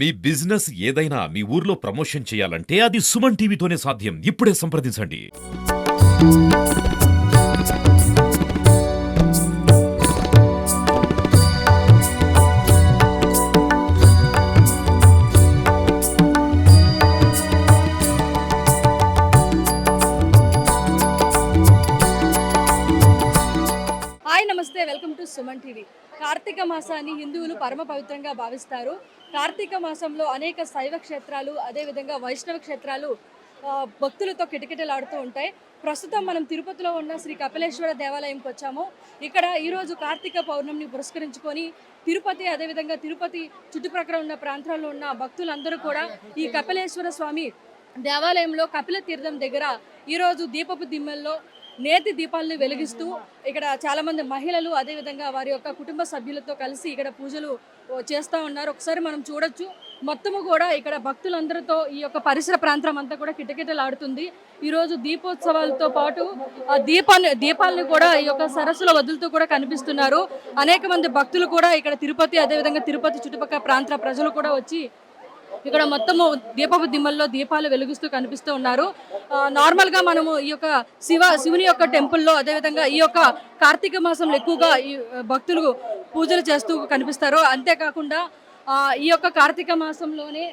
మీ business ఏదైనా మీ ఊర్లో promotion చేయాలంటే అది సుమన్ టీవీతోనే సాధ్యం. ఇప్పుడే సంప్రదించండి. హాయ్ నమస్తే వెల్కమ్ టు సుమన్ టీవీ. కార్తీక మాసాన్ని హిందువులు పరమ పవిత్రంగా భావిస్తారు. కార్తీక మాసంలో అనేక శైవ క్షేత్రాలు అదేవిధంగా వైష్ణవ క్షేత్రాలు భక్తులతో కిటకిటలాడుతూ ఉంటాయి. ప్రస్తుతం మనం తిరుపతిలో ఉన్న శ్రీ కపిలేశ్వర దేవాలయంకి వచ్చాము. ఇక్కడ ఈరోజు కార్తీక పౌర్ణమిని పురస్కరించుకొని తిరుపతి అదేవిధంగా తిరుపతి చుట్టుప్రక్కల ఉన్న ప్రాంతాల్లో ఉన్న భక్తులందరూ కూడా ఈ కపిలేశ్వర స్వామి దేవాలయంలో కపిల తీర్థం దగ్గర ఈరోజు దీపపు దిమ్మల్లో నేతి దీపాలను వెలిగిస్తూ ఇక్కడ చాలామంది మహిళలు అదేవిధంగా వారి యొక్క కుటుంబ సభ్యులతో కలిసి ఇక్కడ పూజలు చేస్తూ ఉన్నారు. ఒకసారి మనం చూడొచ్చు. మొత్తము కూడా ఇక్కడ భక్తులందరితో ఈ యొక్క పరిసర ప్రాంతం అంతా కూడా కిటకిటలాడుతుంది. ఈరోజు దీపోత్సవాలతో పాటు ఆ దీపాలను కూడా ఈ యొక్క సరస్సులో వదులుతూ కూడా కనిపిస్తున్నారు. అనేక మంది భక్తులు కూడా ఇక్కడ తిరుపతి అదేవిధంగా తిరుపతి చుట్టుపక్కల ప్రాంత ప్రజలు కూడా వచ్చి ఇక్కడ మొత్తము దీపపు దిమ్మల్లో దీపాలు వెలిగిస్తూ కనిపిస్తూ ఉన్నారు. నార్మల్గా మనము ఈ యొక్క శివుని యొక్క టెంపుల్లో అదేవిధంగా ఈ యొక్క కార్తీక మాసంలో ఎక్కువగా ఈ భక్తులు పూజలు చేస్తూ కనిపిస్తారు. అంతేకాకుండా ఈ యొక్క కార్తీక మాసంలోనే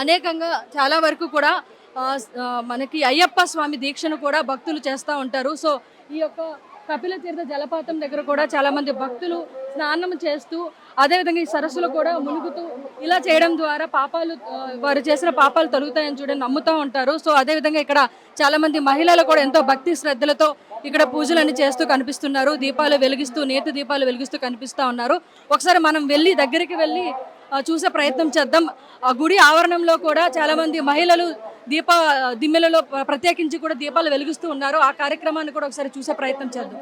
అనేకంగా చాలా వరకు కూడా మనకి అయ్యప్ప స్వామి దీక్షను కూడా భక్తులు చేస్తూ ఉంటారు. సో ఈ యొక్క కపిల తీర్థ జలపాతం దగ్గర కూడా చాలా మంది భక్తులు స్నానం చేస్తూ అదేవిధంగా ఈ సరస్సులో కూడా మునుగుతూ ఇలా చేయడం ద్వారా వారు చేసిన పాపాలు తొలుగుతాయని చూడండి నమ్ముతూ ఉంటారు. సో అదేవిధంగా ఇక్కడ చాలా మంది మహిళలు కూడా ఎంతో భక్తి శ్రద్ధలతో ఇక్కడ పూజలన్నీ చేస్తూ కనిపిస్తున్నారు. దీపాలు వెలిగిస్తూ నేతి దీపాలు వెలిగిస్తూ కనిపిస్తూ ఉన్నారు. ఒకసారి మనం దగ్గరికి వెళ్ళి చూసే ప్రయత్నం చేద్దాం. ఆ గుడి ఆవరణంలో కూడా చాలా మంది మహిళలు దిమ్మెలలో ప్రత్యేకించి కూడా దీపాలు వెలిగిస్తూ ఉన్నారు. ఆ కార్యక్రమాన్ని కూడా ఒకసారి చూసే ప్రయత్నం చేద్దాం.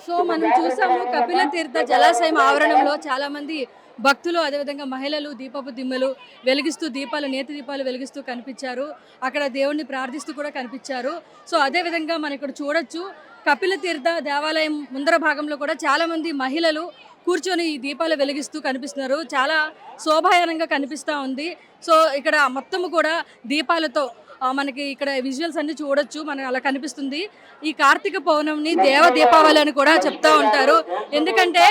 సో మనం చూసాము కపిల తీర్థ జలాశయం ఆవరణంలో చాలా మంది భక్తులు అదేవిధంగా మహిళలు దీపపు దిమ్మలు వెలిగిస్తూ నేతి దీపాలు వెలిగిస్తూ కనిపించారు. అక్కడ దేవుణ్ణి ప్రార్థిస్తూ కూడా కనిపించారు. సో అదేవిధంగా మనం ఇక్కడ చూడొచ్చు కపిల తీర్థ దేవాలయం ముందర భాగంలో కూడా చాలా మంది మహిళలు కూర్చొని ఈ దీపాలు వెలిగిస్తూ కనిపిస్తున్నారు. చాలా శోభాయనంగా కనిపిస్తూ ఉంది. సో ఇక్కడ మొత్తము కూడా దీపాలతో మనకి ఇక్కడ విజువల్స్ అన్ని చూడొచ్చు. మనకు అలా కనిపిస్తుంది. ఈ కార్తీక పౌర్ణమిని దీపావళి అని కూడా చెప్తా ఉంటారు. ఎందుకంటే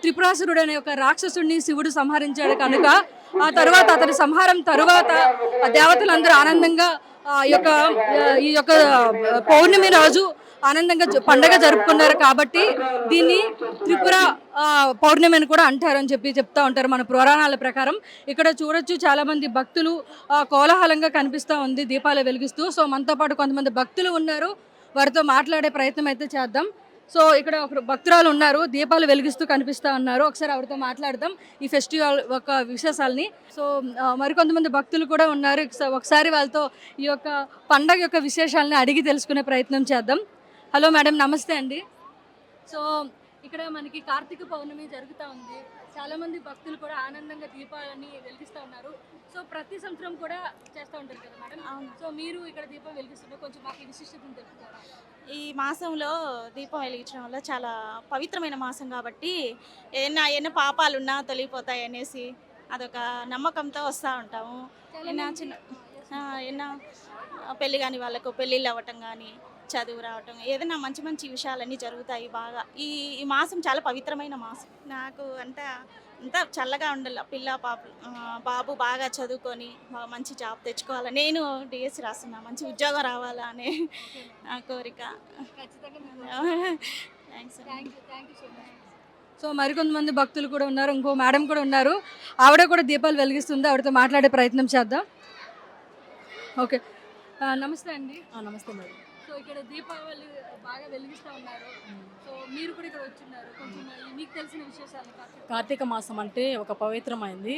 త్రిపురాసురుడు అనే ఒక రాక్షసుడిని శివుడు సంహరించాడు కనుక ఆ తర్వాత అతని సంహారం తరువాత దేవతలందరూ ఆనందంగా ఈ యొక్క పౌర్ణమి రోజు ఆనందంగా పండగ జరుపుకున్నారు. కాబట్టి దీన్ని త్రిపుర పౌర్ణమి అని కూడా అంటారని చెప్తా ఉంటారు మన పురాణాల ప్రకారం. ఇక్కడ చూడొచ్చు చాలా మంది భక్తులు కోలాహలంగా కనిపిస్తూ ఉంది దీపాలు వెలిగిస్తూ. సో మనతో పాటు కొంతమంది భక్తులు ఉన్నారు. వారితో మాట్లాడే ప్రయత్నం అయితే చేద్దాం. సో ఇక్కడ ఒక భక్తురాలు ఉన్నారు, దీపాలు వెలిగిస్తూ కనిపిస్తూ ఉన్నారు. ఒకసారి ఆవిడతో మాట్లాడదాం ఈ ఫెస్టివల్ యొక్క విశేషాలని. సో మరికొంతమంది భక్తులు కూడా ఉన్నారు. ఒకసారి వాళ్ళతో ఈ యొక్క పండగ యొక్క విశేషాలని అడిగి తెలుసుకునే ప్రయత్నం చేద్దాం. హలో మేడం, నమస్తే అండి. సో ఇక్కడ మనకి కార్తీక పౌర్ణమి జరుగుతూ ఉంది. చాలామంది భక్తులు కూడా ఆనందంగా దీపాలని వెలిగిస్తూ ఉన్నారు. సో ప్రతి సంవత్సరం కూడా చేస్తూ ఉంటారు కదా మేడం? సో మీరు ఇక్కడ దీపం వెలిగిస్తున్నారు, కొంచెం మాకు విశిష్టతను తెలుపుతారా? ఈ మాసంలో దీపం వెలిగించడం వల్ల చాలా పవిత్రమైన మాసం కాబట్టి ఎన్న పాపాలున్నా తొలగిపోతాయి అనేసి అదొక నమ్మకంతో వస్తూ ఉంటాము. ఎన్న పెళ్ళి కాని వాళ్ళకు పెళ్ళిళ్ళు అవ్వటం కానీ చదువు రావటం ఏదైనా మంచి మంచి విషయాలన్నీ జరుగుతాయి బాగా. ఈ మాసం చాలా పవిత్రమైన మాసం. నాకు అంతా చల్లగా ఉండాలి. బాబు బాగా చదువుకొని మంచి జాబ్ తెచ్చుకోవాలి. నేను డిఎస్సి రాస్తున్నా, మంచి ఉద్యోగం రావాలా అనే నా కోరిక. సో మరికొంతమంది భక్తులు కూడా ఉన్నారు. ఇంకో మేడం కూడా ఉన్నారు, ఆవిడ కూడా దీపాలు వెలిగిస్తుంది. ఆవిడతో మాట్లాడే ప్రయత్నం చేద్దాం. ఓకే, నమస్తే అండి. నమస్తే మేడం. సో ఇక్కడ దీపావళి బాగా వెలిగిస్తూ ఉన్నారు. సో మీరు కూడా ఇక్కడ వచ్చున్నారు, కొంచెం మీకు తెలిసిన విశేషాలు. కార్తీక మాసం అంటే ఒక పవిత్రమైంది.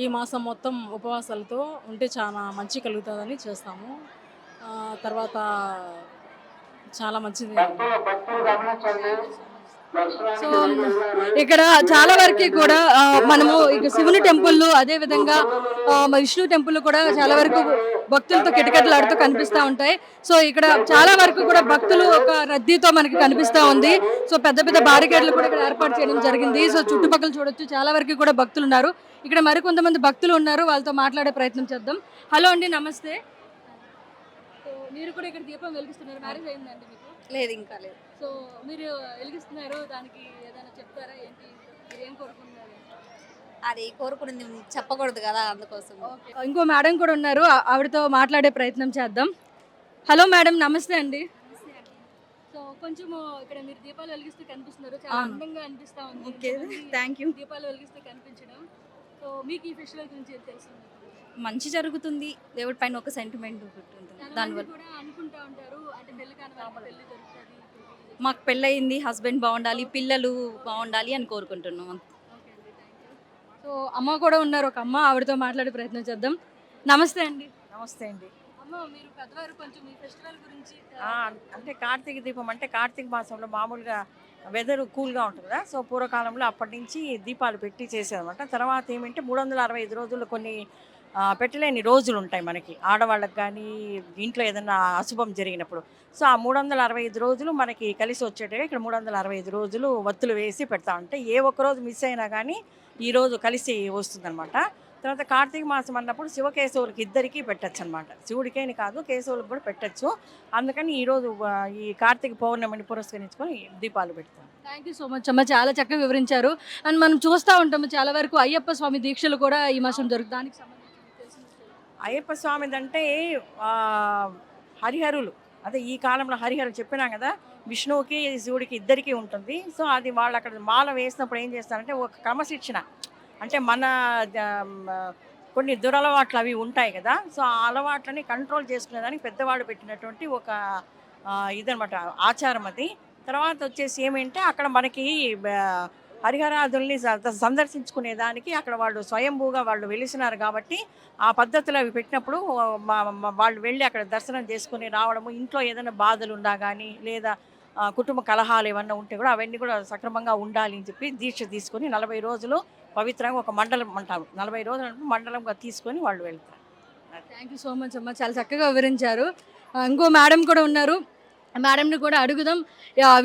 ఈ మాసం మొత్తం ఉపవాసాలతో ఉంటే చాలా మంచి కలుగుతుందని చేస్తాము. తర్వాత చాలా మంచిది. సో ఇక్కడ చాలా వరకు కూడా మనము ఇక శివుని టెంపుల్ అదే విధంగా విష్ణు టెంపుల్ కూడా చాలా వరకు భక్తులతో కిటకిటలాడుతూ కనిపిస్తూ ఉంటాయి. సో ఇక్కడ చాలా వరకు కూడా భక్తులు ఒక రద్దీతో మనకి కనిపిస్తూ ఉంది. సో పెద్ద పెద్ద బారికేడ్లు కూడా ఇక్కడ ఏర్పాటు చేయడం జరిగింది. సో చుట్టుపక్కల చూడొచ్చు చాలా వరకు కూడా భక్తులు ఉన్నారు. ఇక్కడ మరికొంతమంది భక్తులు ఉన్నారు, వాళ్ళతో మాట్లాడే ప్రయత్నం చేద్దాం. హలో అండి, నమస్తే. సో మీరు కూడా ఇక్కడ దీపం వెలిగిస్తున్నారు, మ్యారేజ్ అయిందండి మీకు? లేదు, ఇంకా లేదు. సో మీరు వెలిగిస్తున్నారు, దానికి ఏదైనా చెప్తారా? ఏంటి మీరు ఏం కోరుకుంటున్నారు? అది కోరుకునేది చెప్పకూడదు కదా, అందుకోసం. ఇంకో మేడం కూడా ఉన్నారు, ఆవిడతో మాట్లాడే ప్రయత్నం చేద్దాం. హలో మేడం, నమస్తే అండి. సో కొంచెం ఇక్కడ మీరు దీపాలు వెలిగిస్తూ కనిపిస్తున్నారు, చాలా అందంగా అనిపిస్తా ఉంది. Thank you. దీపాలు వెలిగిస్తూ కనిపించడం. సో మీకు ఈ ఫెస్టివల్ గురించి ఏం తెలుస్తుంది? మంచి జరుగుతుంది, దేవుడి పైన ఒక సెంటిమెంట్ ఉంటుంది. దానివల్ల కూడా అనుకుంటా ఉంటారు, అంటే పెళ్లి కాని వాళ్ళకి పెళ్లి దొరుకుతుంది. మాకు పెళ్ళయింది, హస్బెండ్ బాగుండాలి, పిల్లలు బాగుండాలి అని కోరుకుంటున్నాం. సో అమ్మ కూడా ఉన్నారు, ఒక అమ్మ, ఆవిడతో మాట్లాడే ప్రయత్నం చేద్దాం. నమస్తే అండి. నమస్తే అండి. అమ్మ, మీరు పెద్దవారు కొంచెం ఈ ఫెస్టివల్ గురించి అంటే కార్తీక దీపం అంటే కార్తీక మాసంలో మామూలుగా వెదర్ కూల్గా ఉంటుంది కదా. సో పూర్వకాలంలో అప్పటి నుంచి దీపాలు పెట్టి చేసేదన్నమాట. తర్వాత ఏమంటే 365 రోజులు కొన్ని పెట్టలేని రోజులు ఉంటాయి మనకి, ఆడవాళ్ళకి కానీ ఇంట్లో ఏదైనా అశుభం జరిగినప్పుడు. సో ఆ 365 రోజులు మనకి కలిసి వచ్చేట్టుగా ఇక్కడ 365 రోజులు వత్తులు వేసి పెడతా ఉంటే ఏ ఒక్కరోజు మిస్ అయినా కానీ ఈరోజు కలిసి వస్తుందన్నమాట. తర్వాత కార్తీక మాసం అన్నప్పుడు శివకేశవులకి ఇద్దరికీ పెట్టచ్చు అనమాట. శివుడికేని కాదు, కేశవులకు కూడా పెట్టచ్చు. అందుకని ఈరోజు ఈ కార్తీక పౌర్ణమిని పురస్కరించుకొని దీపాలు పెడతాం. థ్యాంక్ యూ సో మచ్ అమ్మ, చాలా చక్కగా వివరించారు. అండ్ మనం చూస్తూ ఉంటాము చాలా వరకు అయ్యప్ప స్వామి దీక్షలు కూడా ఈ మాసం జరుగుతుంది. దానికి సంబంధించి తెలిసిన విషయాలు. అయ్యప్ప స్వామిదంటే హరిహరులు, అదే ఈ కాలంలో హరిహరులు చెప్పినాం కదా, విష్ణువుకి శివుడికి ఇద్దరికీ ఉంటుంది. సో అది వాళ్ళు అక్కడ మాల వేసినప్పుడు ఏం చేస్తారంటే ఒక క్రమశిక్షణ, అంటే మన కొన్ని దురలవాట్లు అవి ఉంటాయి కదా. సో ఆ అలవాట్లని కంట్రోల్ చేసుకునేదానికి పెద్దవాళ్ళు పెట్టినటువంటి ఒక ఇదనమాట, ఆచారం అది. తర్వాత వచ్చేసి ఏమంటే అక్కడ మనకి హరిహరాదుల్ని సందర్శించుకునే దానికి అక్కడ వాళ్ళు స్వయంభూగా వాళ్ళు వెలిసినారు కాబట్టి ఆ పద్ధతులు అవి పెట్టినప్పుడు వాళ్ళు వెళ్ళి అక్కడ దర్శనం చేసుకుని రావడము, ఇంట్లో ఏదైనా బాధలు ఉన్నా కానీ లేదా కుటుంబ కలహాలు ఏమన్నా ఉంటే కూడా అవన్నీ కూడా సక్రమంగా ఉండాలి అని చెప్పి దీక్ష తీసుకొని 40 రోజులు పవిత్రంగా ఒక మండలం అంటారు, 40 రోజులు మండలంగా తీసుకొని వాళ్ళు వెళ్తారు. థ్యాంక్ యూ సో మచ్ అమ్మ, చాలా చక్కగా వివరించారు. ఇంకో మేడం కూడా ఉన్నారు, మేడంని కూడా అడుగుదాం,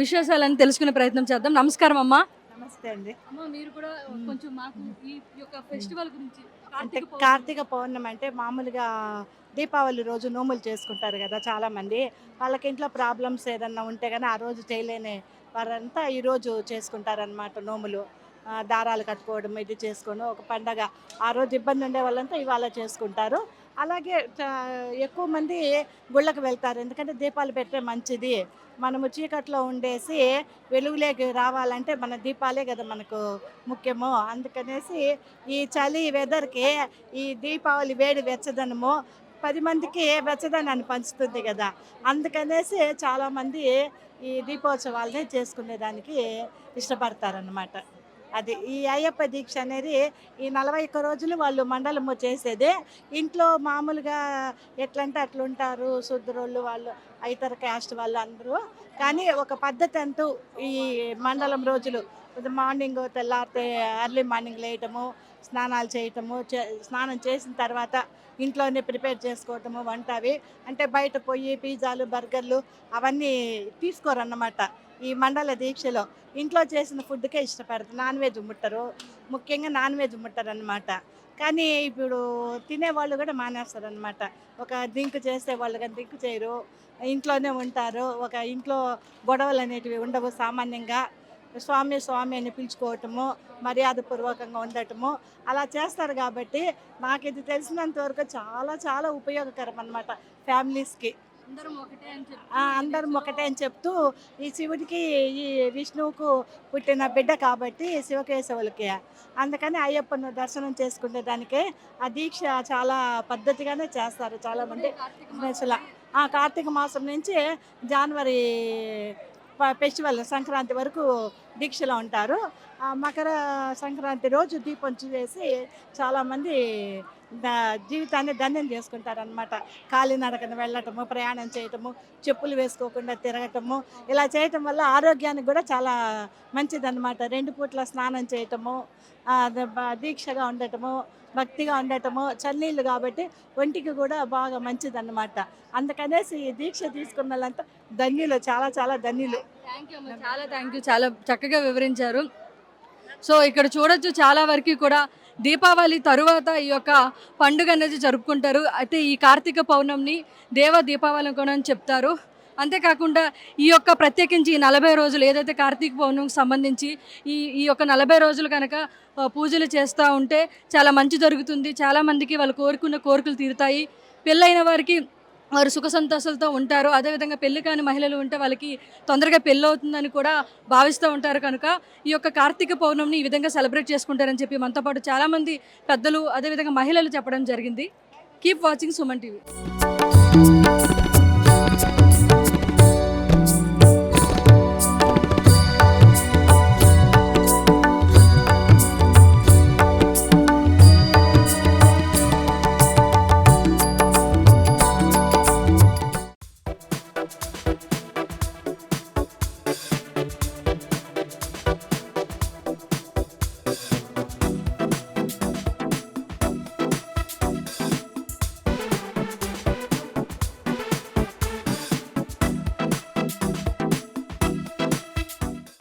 విశేషాలను తెలుసుకునే ప్రయత్నం చేద్దాం. నమస్కారం అమ్మ. నమస్తే అండి. అమ్మ, మీరు కూడా కొంచెం మాకు ఈ యొక్క ఫెస్టివల్ గురించి. అంటే కార్తీక పౌర్ణమి అంటే మామూలుగా దీపావళి రోజు నోములు చేసుకుంటారు కదా చాలామంది. వాళ్ళకి ఇంట్లో ప్రాబ్లమ్స్ ఏదన్నా ఉంటే కానీ ఆ రోజు చేయలేని వారంతా ఈరోజు చేసుకుంటారనమాట నోములు. దారాలు కట్టుకోవడం ఇది చేసుకోవడం ఒక పండగ. ఆ రోజు ఇబ్బంది ఉండే వాళ్ళంతా ఇవాళ చేసుకుంటారు. అలాగే ఎక్కువ మంది గుళ్ళకి వెళ్తారు, ఎందుకంటే దీపాలు పెట్టే మంచిది. మనము చీకట్లో ఉండేసి వెలుగులోకి రావాలంటే మన దీపాలే కదా మనకు ముఖ్యము. అందుకనేసి ఈ చలి వెదర్కి ఈ దీపావళి వేడి వెచ్చదనము 10 మందికి వెచ్చదనాన్ని పంచుతుంది కదా. అందుకనేసి చాలామంది ఈ దీపోత్సవాలని చేసుకునేదానికి ఇష్టపడతారనమాట. అది ఈ అయ్యప్ప దీక్ష అనేది ఈ 41 రోజులు వాళ్ళు మండలము చేసేదే. ఇంట్లో మామూలుగా ఎట్లంటే అట్లుంటారు శూద్రోళ్ళు, వాళ్ళు ఇతర క్యాస్ట్ వాళ్ళు అందరూ. కానీ ఒక పద్ధతి అంటూ ఈ మండలం రోజులు మార్నింగ్ తెల్లారితే ఎర్లీ మార్నింగ్ లేయటము, స్నానాలు చేయటము, స్నానం చేసిన తర్వాత ఇంట్లోనే ప్రిపేర్ చేసుకోవటము వంట అవి. అంటే బయట పోయి పిజ్జాలు బర్గర్లు అవన్నీ తీసుకోరన్నమాట. ఈ మండల దీక్షలో ఇంట్లో చేసిన ఫుడ్కే ఇష్టపడతారు, నాన్ వెజ్ ముట్టరు, ముఖ్యంగా నాన్ వెజ్ ముట్టరు అనమాట. కానీ ఇప్పుడు తినేవాళ్ళు కూడా మానేస్తారనమాట. ఒక డ్రింక్ చేసే వాళ్ళు కానీ డ్రింక్ చేయరు, ఇంట్లోనే ఉంటారు. ఒక ఇంట్లో గొడవలు అనేటివి ఉండవు. సామాన్యంగా స్వామి స్వామి అని పిలుచుకోవటము, మర్యాదపూర్వకంగా ఉండటము అలా చేస్తారు. కాబట్టి నాకు ఇది తెలిసినంత వరకు చాలా చాలా ఉపయోగకరం అనమాట ఫ్యామిలీస్కి. అందరం ఒకటే అని చెప్తూ ఈ శివుడికి ఈ విష్ణువుకు పుట్టిన బిడ్డ కాబట్టి శివకేశవులకి, అందుకని అయ్యప్పను దర్శనం చేసుకునే దానికే ఆ దీక్ష చాలా పద్ధతిగానే చేస్తారు చాలామంది. అసలు కార్తీక మాసం నుంచి జనవరి ఫెస్టివల్ సంక్రాంతి వరకు దీక్షలో ఉంటారు. మకర సంక్రాంతి రోజు దీపం చేసి చాలామంది జీవితాన్ని ధన్యం చేసుకుంటారనమాట. కాలినడకన వెళ్ళటము, ప్రయాణం చేయటము, చెప్పులు వేసుకోకుండా తిరగటము, ఇలా చేయటం వల్ల ఆరోగ్యానికి కూడా చాలా మంచిదన్నమాట. 2 పూట్ల స్నానం చేయటము, దీక్షగా ఉండటము, భక్తిగా ఉండటము, చన్నీళ్ళు కాబట్టి ఒంటికి కూడా బాగా మంచిదన్నమాట. అందుకనేసి ఈ దీక్ష తీసుకున్న వాళ్ళంతా ధన్యులు, చాలా చాలా ధన్యులు. థ్యాంక్ యూ అమ్మ, చాలా థ్యాంక్ యూ, చాలా చక్కగా వివరించారు. సో ఇక్కడ చూడొచ్చు చాలా వరకు కూడా దీపావళి తరువాత ఈ యొక్క పండుగ అనేది జరుపుకుంటారు. అయితే ఈ కార్తీక పౌర్ణమిని దేవ దీపావళి కూడా అని చెప్తారు. అంతేకాకుండా ఈ యొక్క ప్రత్యేకించి ఈ 40 రోజులు ఏదైతే కార్తీక పౌర్ణమికి సంబంధించి ఈ యొక్క 40 రోజులు కనుక పూజలు చేస్తూ ఉంటే చాలా మంచి జరుగుతుంది. చాలామందికి వాళ్ళు కోరుకున్న కోరికలు తీరుతాయి. పెళ్ళైన వారికి వారు సుఖ సంతోషాలతో ఉంటారు. అదేవిధంగా పెళ్లి కాని మహిళలు ఉంటే వాళ్ళకి తొందరగా పెళ్ళి అవుతుందని కూడా భావిస్తూ ఉంటారు. కనుక ఈ యొక్క కార్తీక పౌర్ణమిని ఈ విధంగా సెలబ్రేట్ చేసుకుంటారని చెప్పి మనతో పాటు చాలామంది పెద్దలు అదేవిధంగా మహిళలు చెప్పడం జరిగింది. Keep watching Suman TV.